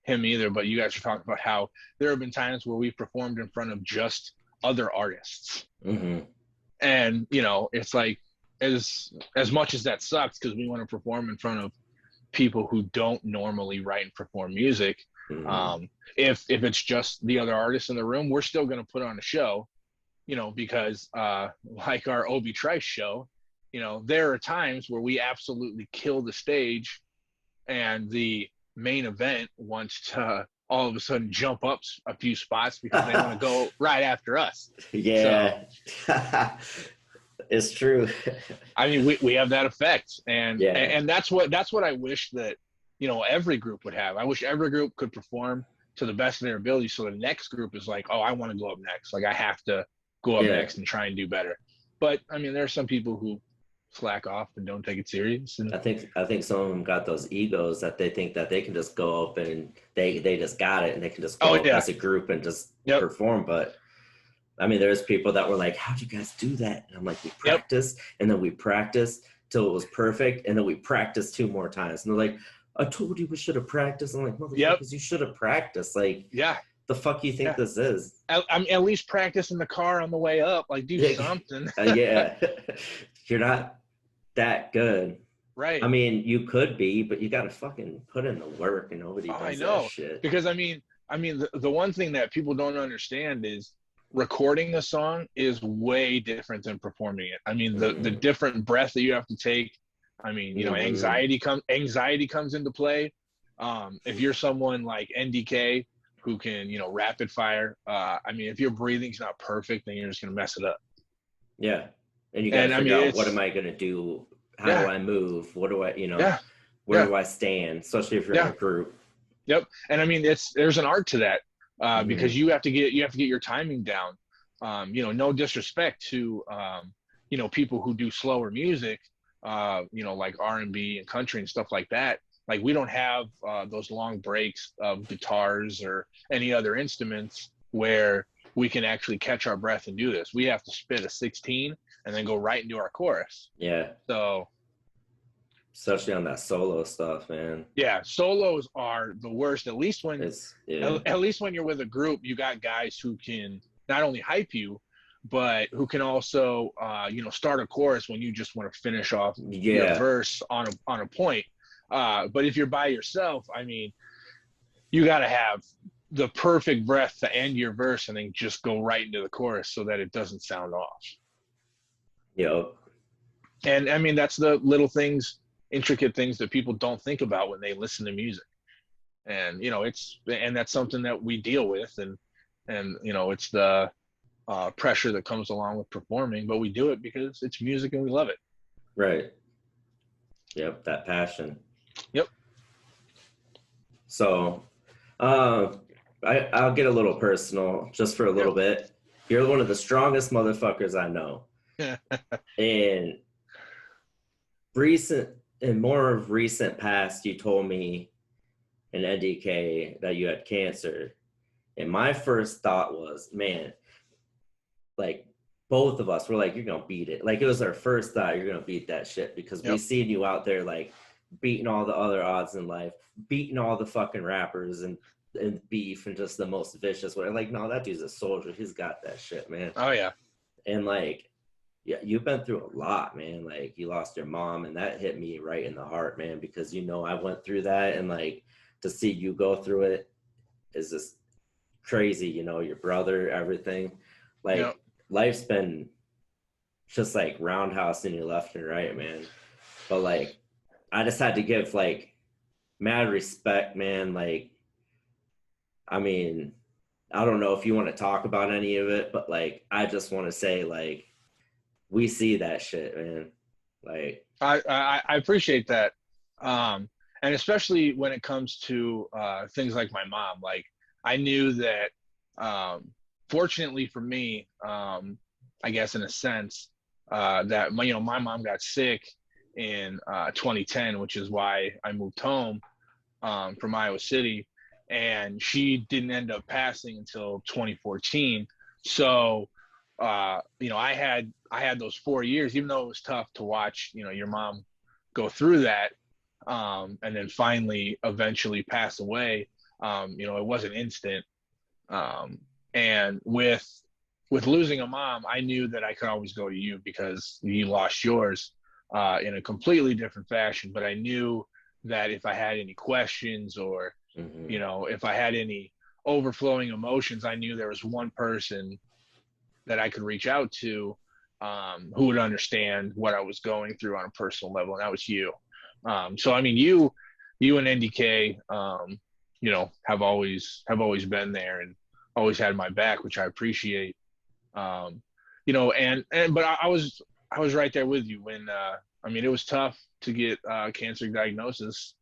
him either, but you guys were talking about how there have been times where we performed in front of just other artists. And, it's like, as much as that sucks, because we want to perform in front of people who don't normally write and perform music, if it's just the other artists in the room, we're still going to put on a show, because like our Obi Trice show, there are times where we absolutely kill the stage and the main event wants to all of a sudden jump up a few spots because they want to go right after us. Yeah. So, it's true. I mean, we have that effect, and that's what I wish that every group would have. I wish every group could perform to the best of their ability, so the next group is like, oh, I want to go up next. Like I have to go up next and try and do better. But I mean, there are some people who slack off and don't take it serious. And I think some of them got those egos that they think that they can just go up and they just got it and they can just go up as a group and just perform. But I mean, there's people that were like, how'd you guys do that? And I'm like, we practiced and then we practiced till it was perfect. And then we practiced 2 more times. And they're like, I told you we should have practiced. I'm like, motherfuckers, you should have practiced. Like, the fuck you think this is? I'm at least practice in the car on the way up. Like, do something. You're not that good. Right. I mean, you could be, but you got to fucking put in the work and nobody does that shit. Because I mean, the one thing that people don't understand is recording a song is way different than performing it. I mean, the different breath that you have to take. I mean, anxiety comes into play. If you're someone like NDK who can, rapid fire, I mean, if your breathing's not perfect, then you're just going to mess it up. Yeah. And you got to figure out, what am I going to do? How do I move? What do I, where do I stand? Especially if you're in a group. Yep. And I mean, there's an art to that. Because you have to get your timing down. No disrespect to people who do slower music, like R&B and country and stuff like that. Like we don't have those long breaks of guitars or any other instruments where we can actually catch our breath and do this. We have to spit a 16 and then go right into our chorus. Yeah. So. Especially on that solo stuff, man. Yeah, solos are the worst. At least when you're with a group, you got guys who can not only hype you, but who can also start a chorus when you just want to finish off your verse on a point. But if you're by yourself, I mean, you got to have the perfect breath to end your verse and then just go right into the chorus so that it doesn't sound off. Yep. And I mean, that's the little things, intricate things that people don't think about when they listen to music. And that's something that we deal with, and it's the pressure that comes along with performing, but we do it because it's music and we love it. Right. Yep, that passion. Yep. So I'll get a little personal just for a little bit. You're one of the strongest motherfuckers I know. And more recent past, you told me in NDK that you had cancer. And my first thought was, man, like both of us were like, you're going to beat it. Like it was our first thought, you're going to beat that shit, because we seen you out there like beating all the other odds in life, beating all the fucking rappers and beef and just the most vicious way. Like, no, that dude's a soldier. He's got that shit, man. Oh, yeah. And like, yeah, you've been through a lot, man. Like you lost your mom, and that hit me right in the heart, man, because I went through that, and like to see you go through it is just crazy. You know, your brother, everything. Like, Yep. life's been just like roundhousing you left and right, man. But like, I just had to give like mad respect, man. Like, I mean, I don't know if you want to talk about any of it, but like, I just want to say, like, we see that shit, man. Like, I appreciate that. And especially when it comes to things like my mom. Like, I knew that, fortunately for me, I guess in a sense, that my mom got sick in 2010, which is why I moved home from Iowa City, and she didn't end up passing until 2014. So, I had those 4 years, even though it was tough to watch, your mom go through that, and then finally, eventually pass away. It wasn't instant. And with losing a mom, I knew that I could always go to you because you lost yours in a completely different fashion. But I knew that if I had any questions or, if I had any overflowing emotions, I knew there was one person that I could reach out to who would understand what I was going through on a personal level, and that was you. So I mean, you and NDK, have always been there and always had my back, which I appreciate. But I was right there with you when it was tough to get cancer diagnosis.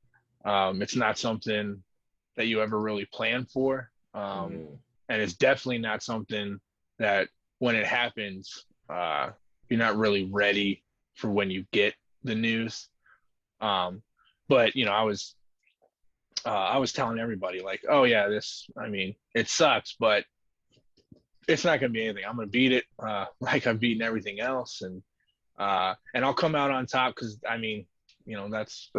It's not something that you ever really plan for, and it's definitely not something that when it happens, you're not really ready for when you get the news. But I was telling everybody like, oh yeah, it sucks, but it's not going to be anything. I'm going to beat it like I've beaten everything else, and I'll come out on top because that's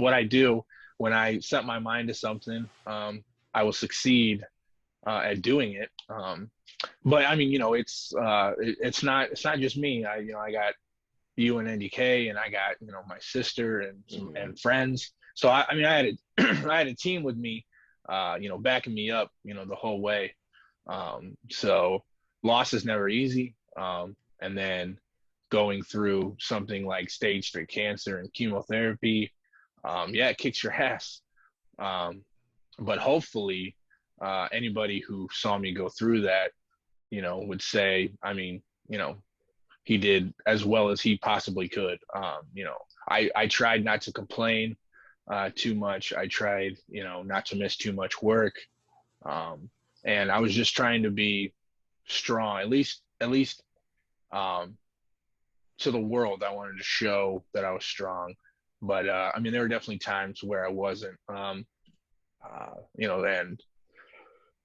what I do. When I set my mind to something, I will succeed at doing it. But it's not just me. I got you and NDK, and I got my sister and friends. So I had I had a team with me, backing me up, the whole way. So loss is never easy. And then going through something like stage 3 cancer and chemotherapy, it kicks your ass. But hopefully, anybody who saw me go through that, would say, he did as well as he possibly could. I tried not to complain too much. I tried, not to miss too much work. And I was just trying to be strong, at least to the world. I wanted to show that I was strong. But there were definitely times where I wasn't, and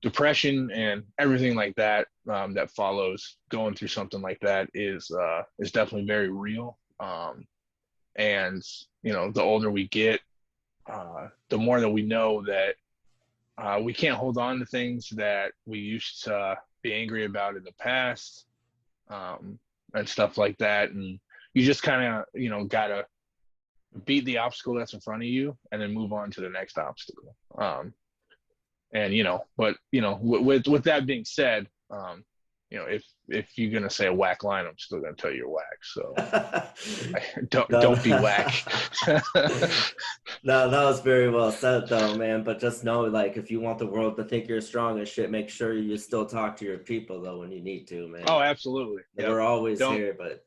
depression and everything like that that follows going through something like that is definitely very real. And the older we get, the more that we know that we can't hold on to things that we used to be angry about in the past, and stuff like that. And you just kind of gotta beat the obstacle that's in front of you and then move on to the next obstacle. With that being said, if you're gonna say a whack line, I'm still gonna tell you you're whack. So don't be whack. No, that was very well said though, man. But just know, like, if you want the world to think you're strong and shit, make sure you still talk to your people though when you need to, man. Oh, absolutely. Yep. We're always here, but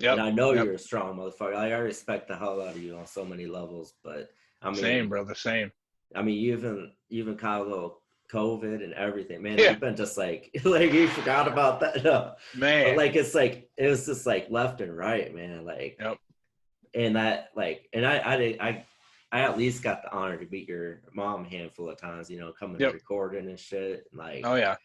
and I know you're a strong motherfucker. Like, I respect the hell out of you on so many levels. But same, brother, same. You even caught a little COVID and everything, man. You've been just like you forgot about that, no. Man. But it was just like left and right, man. Like, and that, like, and I at least got the honor to meet your mom a handful of times, coming and recording and shit. Like, oh yeah.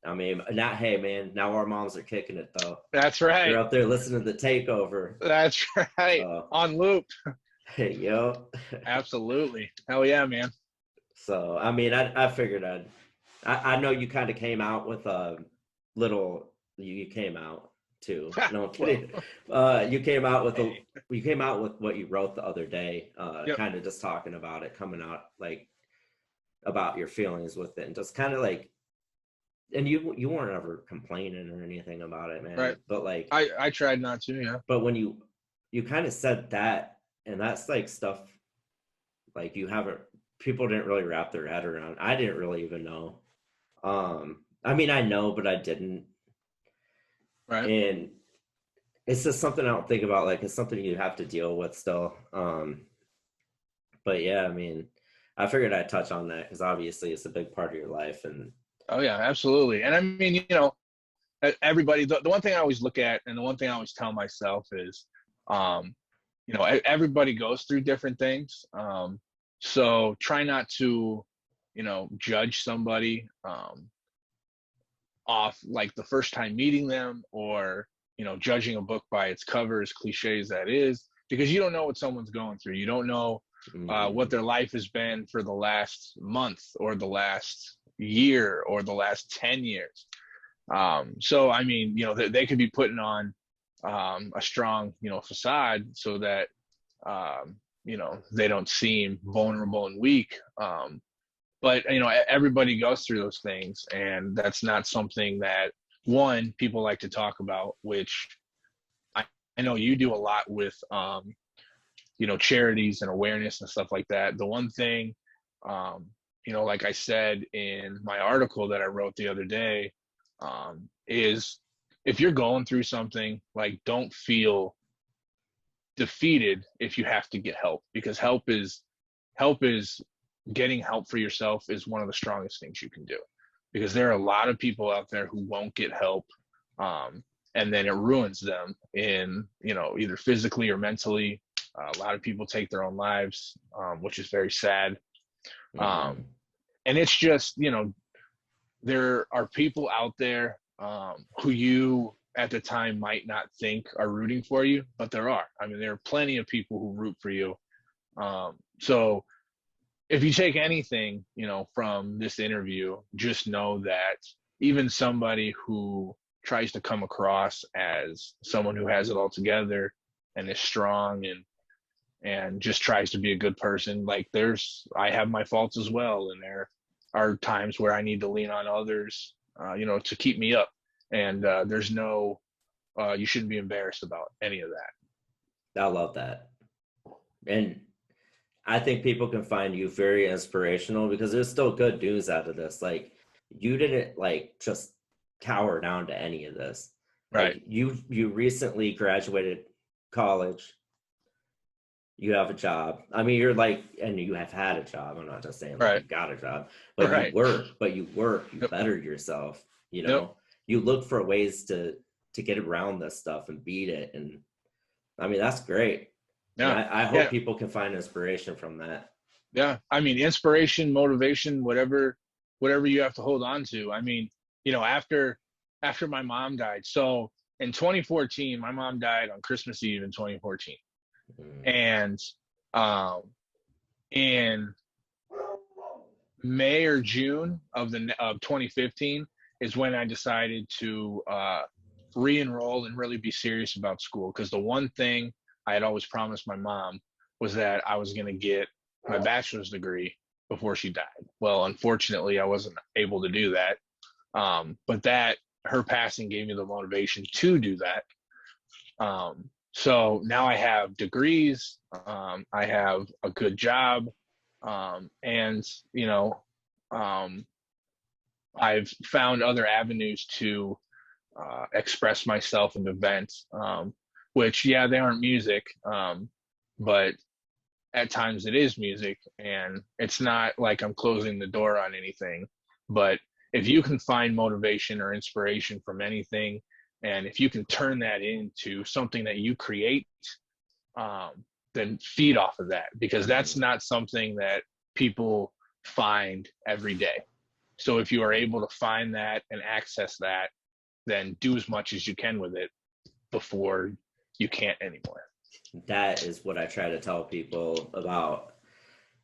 Hey man, now our moms are kicking it though. That's right. They're up there listening to the Takeover. That's right. On loop. Hey, yo. Absolutely. Hell yeah, man. So, I figured I know you kind of came out with you came out too. No, I'm kidding. You came out with what you wrote the other day, kind of just talking about it, coming out, like, about your feelings with it, and just kind of like, and you weren't ever complaining or anything about it, man. Right. But like, I tried not to, yeah. but when you kind of said that, and that's like stuff like people didn't really wrap their head around. I didn't really even know. I mean, I know, but I didn't. Right. And it's just something I don't think about. Like, it's something you have to deal with still. But yeah, I mean, I figured I'd touch on that because obviously it's a big part of your life. And Oh yeah, absolutely. And I mean, everybody, the one thing I always look at, and the one thing I always tell myself is, everybody goes through different things. So try not to, judge somebody off like the first time meeting them, or, judging a book by its cover, as cliche as that is, because you don't know what someone's going through. You don't know what their life has been for the last month or the last year or the last 10 years. So, I mean, they could be putting on a strong, facade so that, they don't seem vulnerable and weak. But, everybody goes through those things, and that's not something that, one, people like to talk about, which I know you do a lot with, charities and awareness and stuff like that. The one thing, like I said in my article that I wrote the other day, is if you're going through something, like, don't feel defeated if you have to get help, because help is getting help for yourself is one of the strongest things you can do, because there are a lot of people out there who won't get help, and then it ruins them in, either physically or mentally. A lot of people take their own lives, which is very sad. And it's just, there are people out there who you at the time might not think are rooting for you, but there are. I mean, there are plenty of people who root for you. So if you take anything, from this interview, just know that even somebody who tries to come across as someone who has it all together and is strong and just tries to be a good person, like, I have my faults as well, and there are times where I need to lean on others, to keep me up. And there's no, you shouldn't be embarrassed about any of that. I love that. And I think people can find you very inspirational, because there's still good news out of this. Like, you didn't like just cower down to any of this. Right. Like, you recently graduated college. You have a job. I mean, you're like, and you have had a job. I'm not just saying like Right. you got a job, but Right. you work, you Yep. bettered yourself, Yep. you look for ways to get around this stuff and beat it. And I mean, that's great. Yeah. And I hope people can find inspiration from that. Yeah. I mean, inspiration, motivation, whatever you have to hold on to. I mean, after my mom died. So in 2014, my mom died on Christmas Eve in 2014. And in May or June of 2015 is when I decided to re-enroll and really be serious about school, because the one thing I had always promised my mom was that I was going to get my bachelor's degree before she died. Well, unfortunately, I wasn't able to do that, but her passing gave me the motivation to do that. So now I have degrees, I have a good job, and, I've found other avenues to express myself and vent, which, yeah, they aren't music, but at times it is music, and it's not like I'm closing the door on anything. But if you can find motivation or inspiration from anything, and if you can turn that into something that you create, then feed off of that, because that's not something that people find every day. So if you are able to find that and access that, then do as much as you can with it before you can't anymore. That is what I try to tell people about.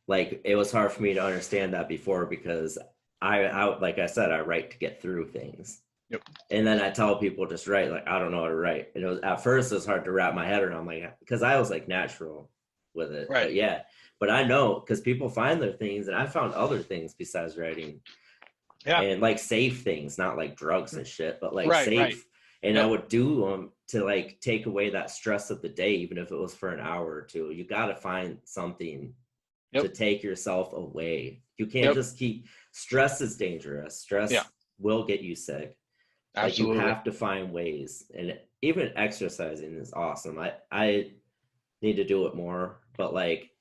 Like, it was hard for me to understand that before, because I like I said, I write to get through things. Yep. And then I tell people just write, like, I don't know how to write. And it was, at first it was hard to wrap my head around, like, because I was like natural. with it. Right. But yeah, but I know because people find their things, and I found other things besides writing. Yeah. And like safe things, not like drugs and shit, but like Right, safe. right. And Yep. I would do them to like take away that stress of the day, even if it was for an hour or two. You got to find something to take yourself away. You can't just keep, stress is dangerous. Stress will get you sick. Absolutely. Like you have to find ways, and even exercising is awesome. I need to do it more, but like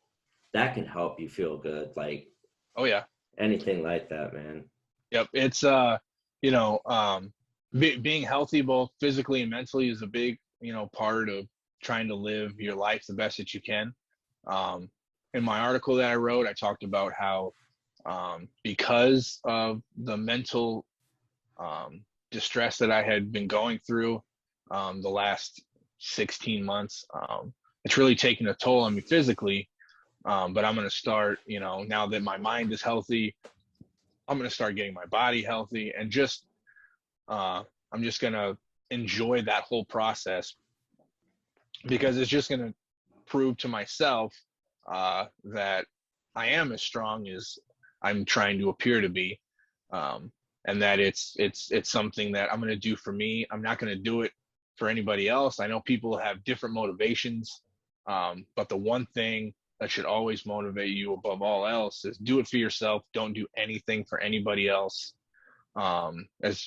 that can help you feel good. Like, oh yeah, anything like that, man. Yep. It's, being healthy, both physically and mentally, is a big, part of trying to live your life the best that you can. In my article that I wrote, I talked about how, because of the mental distress that I had been going through the last 16 months, it's really taken a toll on me physically. But I'm going to start, now that my mind is healthy, I'm going to start getting my body healthy, and just, I'm just going to enjoy that whole process, because it's just going to prove to myself that I am as strong as I'm trying to appear to be. And that it's something that I'm going to do for me. I'm not going to do it for anybody else. I know people have different motivations, but the one thing that should always motivate you above all else is do it for yourself. Don't do anything for anybody else. As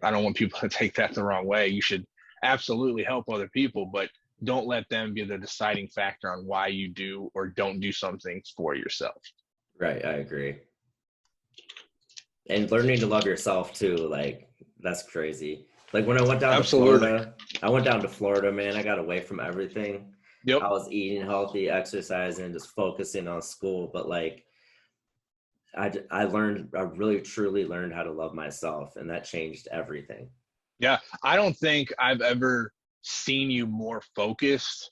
I don't want people to take that the wrong way. You should absolutely help other people, but don't let them be the deciding factor on why you do or don't do something for yourself. Right, I agree. And learning to love yourself too, like that's crazy. Like when I went down to Florida, man, I got away from everything. Yep. I was eating healthy, exercising, just focusing on school. But like, I really truly learned how to love myself, and that changed everything. Yeah. I don't think I've ever seen you more focused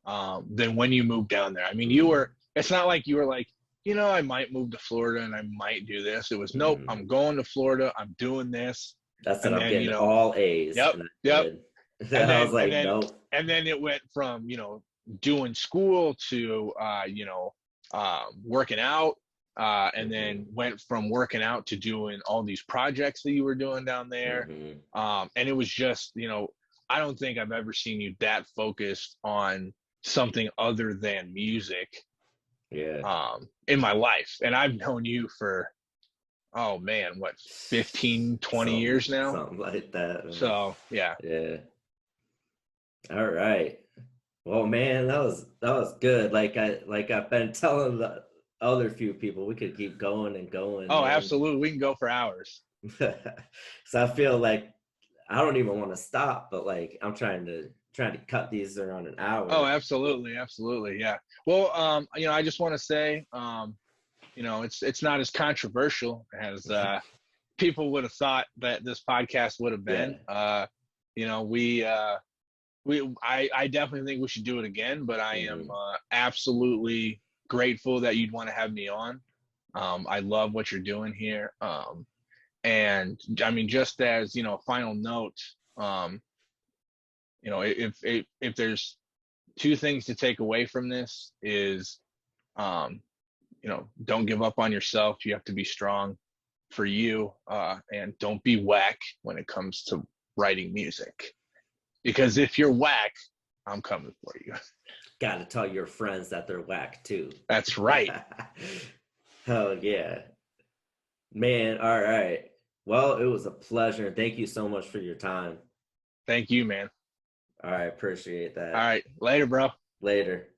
than when you moved down there. I mean, it's not like you were like, I might move to Florida and I might do this. It was, nope, I'm going to Florida. I'm doing this. That's it. I'm getting all A's. Yep. And then, I was like, nope. And then it went from, doing school to, working out. And then went from working out to doing all these projects that you were doing down there. And it was just, I don't think I've ever seen you that focused on something other than music in my life. And I've known you for, 15, 20 years now? Something like that. So, yeah. Yeah. All right. Well, man, that was good. Like I've been telling the other few people, we could keep going and going. Oh, man. Absolutely. We can go for hours. So I feel like I don't even want to stop, but like I'm trying to cut these around an hour. Oh, absolutely. Absolutely. Yeah. Well, I just want to say, it's not as controversial as people would have thought that this podcast would have been. I definitely think we should do it again, but I am absolutely grateful that you'd want to have me on. I love what you're doing here. And I mean, just as, final note, if there's two things to take away from this is, don't give up on yourself. You have to be strong for you, and don't be whack when it comes to writing music, because if you're whack, I'm coming for you. Got to tell your friends that they're whack too. That's right. Hell yeah, man. All right. Well, it was a pleasure. Thank you so much for your time. Thank you, man. All right. Appreciate that. All right. Later, bro. Later.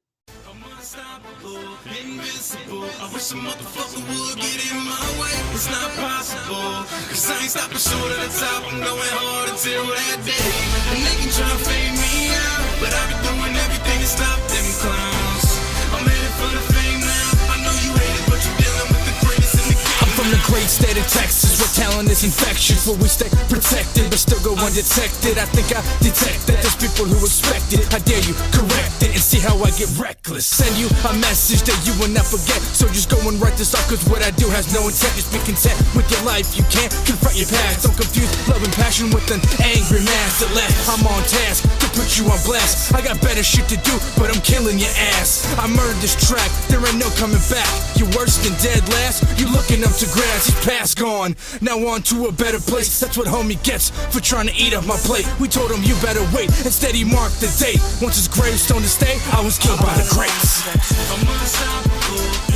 I'm unstoppable, invincible. I wish a motherfucker would get in my way. It's not possible, cause I ain't stopping short of the top. I'm going hard until that day. And they can try to fade me out, but I've been doing everything to stop them clowns. I'm headed for the fame now. I know you hate it, but you're dealing with the greatest in the game. I'm from the great state of Texas, where talent is infectious, where we stay protected, but still go undetected. I think I detect that there's people who expect it. I dare you, correct it, and see how how I get reckless. Send you a message that you will not forget. So just go and write this off, cause what I do has no intent. Just be content with your life, you can't confront your past. Don't confuse love and passion with an angry mask. At last, I'm on task to put you on blast. I got better shit to do, but I'm killing your ass. I murdered this track, there ain't no coming back. You're worse than dead last, you looking up to grass. He's past gone, now on to a better place. That's what homie gets for trying to eat up my plate. We told him you better wait, instead he marked the date. Once his gravestone to stay, I was killed by the greats. I'm unstoppable.